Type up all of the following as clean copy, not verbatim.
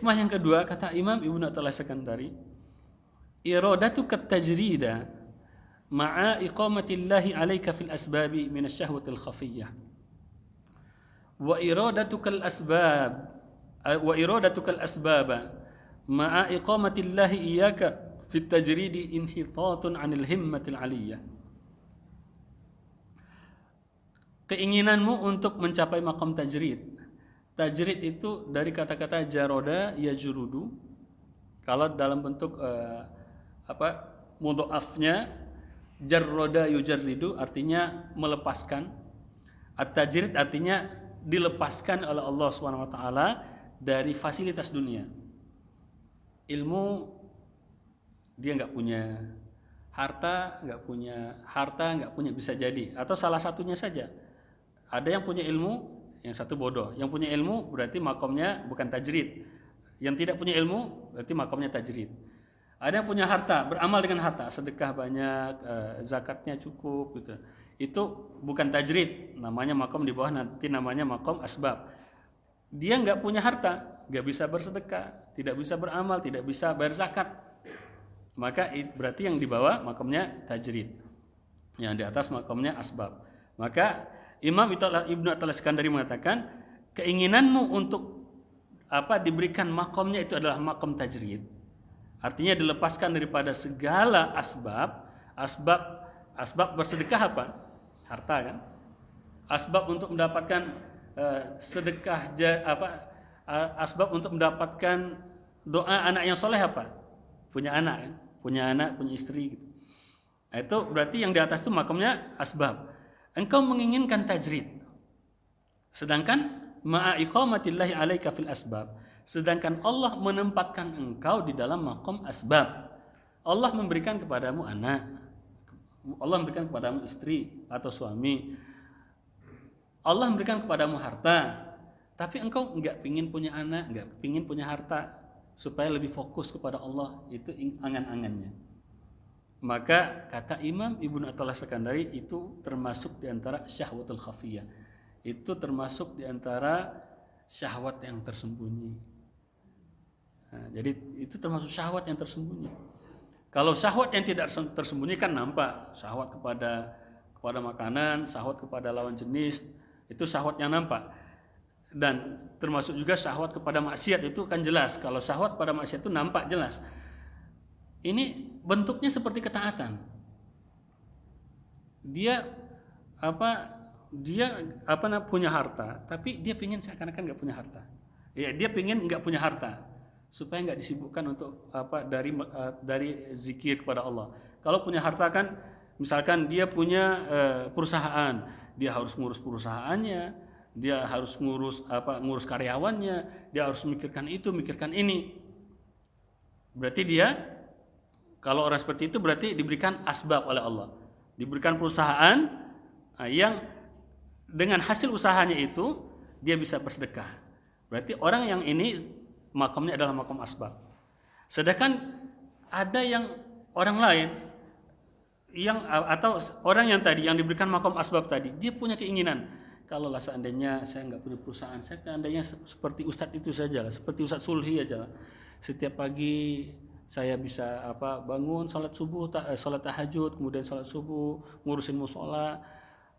Hikmah yang kedua, kata Imam Ibnu Athaillah Sekandari, iradatuka tajrida ma'a iqamatillahi 'alaika fil asbabi min asy-syahwatil khafiyyah. Wa iradatukal asbab wa iradatukal asbaba ma'a iqamatillahi iyyaka fit tajridi inhitatun 'anil himmatil 'aliyyah. Keinginanmu untuk mencapai makom tajrid. Tajrid itu dari kata-kata jaroda yajrudu. Kalau dalam bentuk mudha'afnya jarroda yujarridu artinya melepaskan. At-tajrid artinya dilepaskan oleh Allah Subhanahu wa taala dari fasilitas dunia. Ilmu dia nggak punya, harta nggak punya bisa jadi, atau salah satunya saja. Ada yang punya ilmu, yang satu bodoh. Yang punya ilmu berarti makomnya bukan tajrid. Yang tidak punya ilmu berarti makomnya tajrid. Ada yang punya harta, beramal dengan harta, sedekah banyak, zakatnya cukup gitu. Itu bukan tajrid, namanya makom di bawah, nanti namanya makom asbab. Dia nggak punya harta, nggak bisa bersedekah, tidak bisa beramal, tidak bisa bayar zakat. Maka berarti yang di bawah makomnya tajrid. Yang di atas makomnya asbab. Maka Imam Ibnu Athaillah Sekandari mengatakan, keinginanmu untuk diberikan makomnya itu adalah makom tajrid. Artinya dilepaskan daripada segala asbab bersedekah apa? Harta kan? Asbab untuk mendapatkan sedekah asbab untuk mendapatkan doa anak yang soleh apa? Punya anak kan? Punya istri gitu. Itu berarti yang di atas itu makomnya asbab. Engkau menginginkan tajrid, sedangkan ma'a iqamatillahi 'alaika fil asbab, sedangkan Allah menempatkan engkau di dalam makom asbab. Allah memberikan kepadamu anak, Allah memberikan kepadamu istri atau suami, Allah memberikan kepadamu harta, tapi engkau enggak pingin punya anak, enggak pingin punya harta supaya lebih fokus kepada Allah, itu angan-angannya. Maka kata Imam Ibnu Athaillah Sekandari, itu termasuk diantara syahwatul khafiyah. Itu termasuk diantara syahwat yang tersembunyi. Nah, jadi itu termasuk syahwat yang tersembunyi. Kalau syahwat yang tidak tersembunyi kan nampak, syahwat kepada makanan, syahwat kepada lawan jenis, itu syahwat yang nampak. Dan termasuk juga syahwat kepada maksiat, itu kan jelas. Kalau syahwat pada maksiat itu nampak jelas. Ini bentuknya seperti ketaatan. Dia punya harta, tapi dia pingin seakan-akan nggak punya harta. Ya, dia pingin nggak punya harta supaya nggak disibukkan untuk dari zikir kepada Allah. Kalau punya harta kan, misalkan dia punya perusahaan, dia harus ngurus perusahaannya, dia harus ngurus karyawannya, dia harus memikirkan itu, memikirkan ini. Berarti dia, kalau orang seperti itu berarti diberikan asbab oleh Allah, diberikan perusahaan yang dengan hasil usahanya itu dia bisa bersedekah. Berarti orang yang ini makomnya adalah makom asbab. Sedangkan ada yang orang lain atau orang yang tadi yang diberikan makom asbab tadi, dia punya keinginan, kalau lah seandainya saya nggak punya perusahaan, saya seandainya seperti Ustadz itu saja lah, seperti Ustadz Sulhi aja lah. Setiap pagi saya bisa bangun, sholat subuh, sholat tahajud, kemudian sholat subuh, ngurusin musola.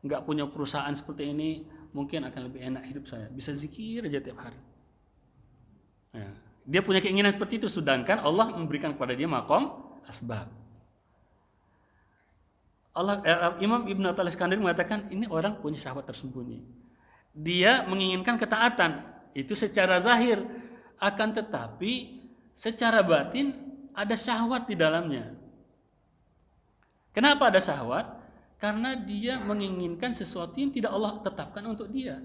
Nggak punya perusahaan seperti ini, mungkin akan lebih enak hidup saya, bisa zikir aja tiap hari. Nah, dia punya keinginan seperti itu, sedangkan Allah memberikan kepada dia makom asbab. Imam Ibnu Athaillah Sekandari mengatakan, ini orang punya syahwat tersembunyi. Dia menginginkan ketaatan itu secara zahir, akan tetapi secara batin ada syahwat di dalamnya. Kenapa ada syahwat? Karena dia menginginkan sesuatu yang tidak Allah tetapkan untuk dia.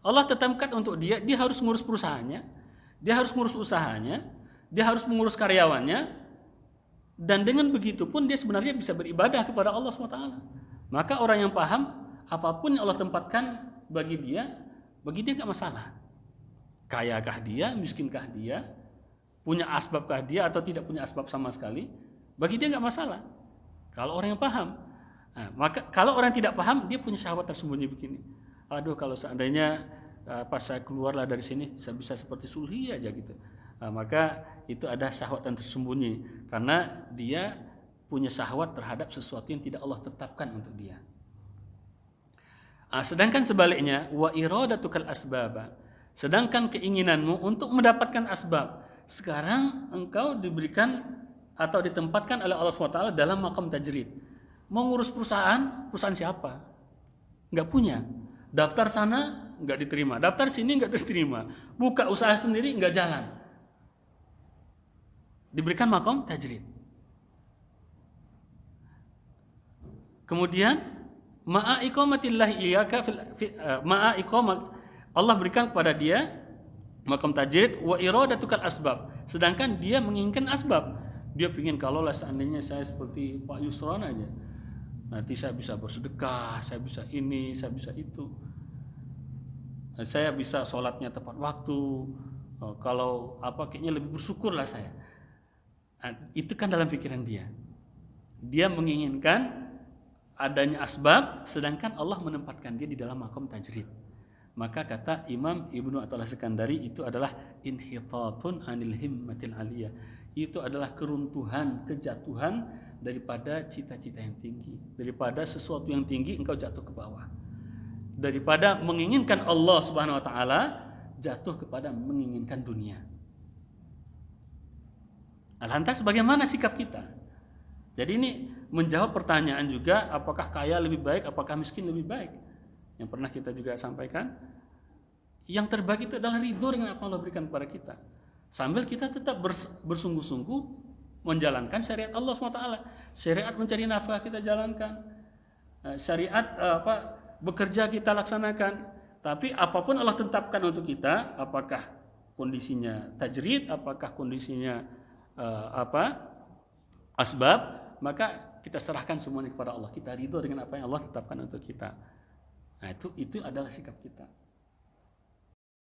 Allah tetapkan untuk dia, dia harus ngurus perusahaannya, dia harus ngurus usahanya, dia harus mengurus karyawannya, dan dengan begitu pun dia sebenarnya bisa beribadah kepada Allah SWT. Maka orang yang paham, apapun yang Allah tempatkan bagi dia nggak masalah. Kayakah dia, miskinkah dia, punya asbabkah dia atau tidak punya asbab sama sekali, bagi dia nggak masalah. Kalau orang yang paham. Nah, maka kalau orang yang tidak paham, dia punya syahwat tersembunyi begini. Aduh, kalau seandainya saya keluarlah dari sini, saya bisa seperti Sulhi aja gitu. Maka itu ada syahwat yang tersembunyi karena dia punya syahwat terhadap sesuatu yang tidak Allah tetapkan untuk dia. Sedangkan sebaliknya, wa iradatukal asbaba, sedangkan keinginanmu untuk mendapatkan asbab. Sekarang engkau diberikan atau ditempatkan oleh Allah SWT dalam maqam tajrid. Mau ngurus perusahaan siapa? Nggak punya. Daftar sana nggak diterima, daftar sini nggak diterima, buka usaha sendiri nggak jalan. Diberikan maqam tajrid. Kemudian ma'a iqamatillah iyyaka ma'a iqamat, Allah berikan kepada dia maqam tajrid wa iradatukal asbab, sedangkan dia menginginkan asbab. Dia ingin kalaulah seandainya saya seperti Pak Yusron aja, nanti saya bisa bersedekah, saya bisa ini, saya bisa itu, saya bisa sholatnya tepat waktu, kalau kayaknya lebih bersyukur lah saya. Itu kan dalam pikiran dia. Dia menginginkan adanya asbab, sedangkan Allah menempatkan dia di dalam maqam tajrid. Maka kata Imam Ibnu Athaillah Sekandari, itu adalah inhitatun anil himmatil aliyah. Itu adalah keruntuhan, kejatuhan daripada cita-cita yang tinggi. Daripada sesuatu yang tinggi engkau jatuh ke bawah. Daripada menginginkan Allah Subhanahu wa taala, jatuh kepada menginginkan dunia. Lantas bagaimana sikap kita? Jadi ini menjawab pertanyaan juga, apakah kaya lebih baik, apakah miskin lebih baik? Yang pernah kita juga sampaikan, yang terbaik itu adalah ridho dengan apa Allah berikan kepada kita, sambil kita tetap bersungguh-sungguh menjalankan syariat Allah SWT. Syariat mencari nafkah kita jalankan, syariat bekerja kita laksanakan. Tapi apapun Allah tetapkan untuk kita, apakah kondisinya tajrid, apakah kondisinya asbab, maka kita serahkan semuanya kepada Allah. Kita ridho dengan apa yang Allah tetapkan untuk kita. Nah, itu adalah sikap kita.